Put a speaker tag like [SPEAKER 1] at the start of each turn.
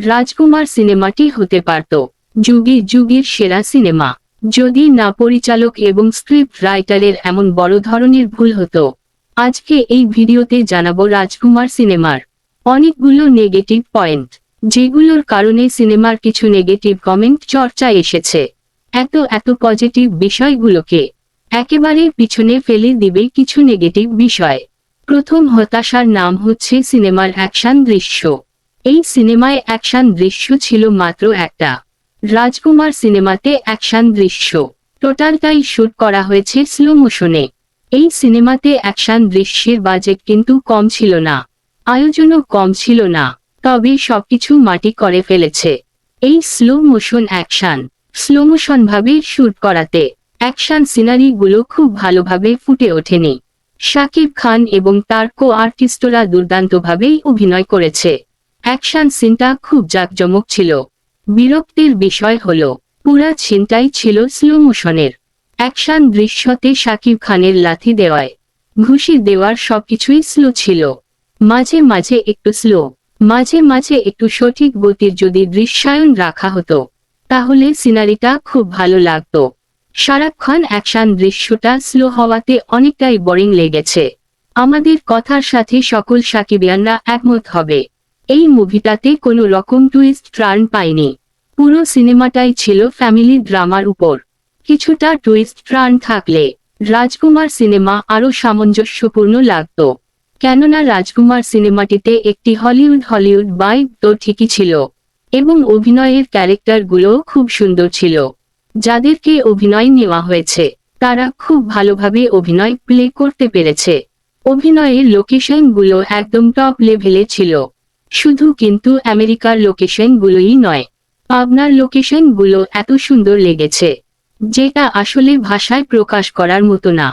[SPEAKER 1] রাজকুমার সিনেমাটি হতে পারত যুগে যুগের সেরা সিনেমা, যদি না পরিচালক এবং স্ক্রিপ্ট রাইটারের এমন বড় ধরনের ভুল হতো। আজকে এই ভিডিওতে জানাবো রাজকুমার সিনেমার অনেকগুলো নেগেটিভ পয়েন্ট, যেগুলোর কারণে সিনেমার কিছু নেগেটিভ কমেন্ট চর্চায় এসেছে। এত পজিটিভ বিষয়গুলোকে একেবারে পিছনে ফেলে দিবে কিছু নেগেটিভ বিষয়। প্রথম হতাশার নাম হচ্ছে সিনেমার অ্যাকশন দৃশ্য। এই সিনেমায় অ্যাকশন দৃশ্য ছিল মাত্র একটা। রাজকুমার সিনেমাতে অ্যাকশন দৃশ্য টোটালটাই শুট করা হয়েছে স্লো মোশনে। এই সিনেমাতে অ্যাকশন দৃশ্যের বাজেট কিন্তু কম ছিল না, আয়োজনও কম ছিল না, তবে সবকিছু মাটি করে ফেলেছে। এই স্লো মোশন ভাবে শুট করাতে অ্যাকশন সিনারিগুলো খুব ভালোভাবে ফুটে ওঠেনি। শাকিব খান এবং তার কো আর্টিস্টরা দুর্দান্তভাবেই অভিনয় করেছে। অ্যাকশন সিনটা খুব জাঁকজমক ছিল। বিরক্তির বিষয় হলো পুরা সিনটাই ছিল স্লো মোশনের। অ্যাকশন দৃশ্যতে শাকিব খানের লাথি দেওয়ায়, ঘুষি দেওয়ার সবকিছুই স্লো ছিল। মাঝে মাঝে একটু স্লো, মাঝে মাঝে একটু সঠিক গতির যদি দৃশ্যায়ন রাখা হতো, তাহলে সিনারিটা খুব ভালো লাগতো। সারাক্ষণ অ্যাকশন দৃশ্যটা স্লো হওয়াতে অনেকটাই বোরিং লেগেছে। আমাদের কথার সাথে সকল সাকিবিয়ানরা একমত হবে। এই মুভিটাতে কোনো রকম টুইস্ট টার্ন পাইনি। পুরো সিনেমাটাই ছিল ফ্যামিলি ড্রামার উপর। কিছুটা টুইস্ট টার্ন থাকলে রাজকুমার সিনেমা আরো সামঞ্জস্যপূর্ণ লাগতো। কেননা রাজকুমার সিনেমাটিতে একটি হলিউড ভাইব তো ঠিকই ছিল, এবং অভিনয়ের ক্যারেক্টারগুলোও খুব সুন্দর ছিল। যাদেরকে অভিনয় নেওয়া হয়েছে তারা খুব ভালোভাবে অভিনয় প্লে করতে পেরেছে। অভিনয়ের লোকেশনগুলো একদম টপ লেভেলে ছিল। শুধু কিন্তু আমেরিকার লোকেশনগুলোই নয়, পাবনার লোকেশনগুলো এত সুন্দর লেগেছে, যেটা আসলে ভাষায় প্রকাশ করার মতো না।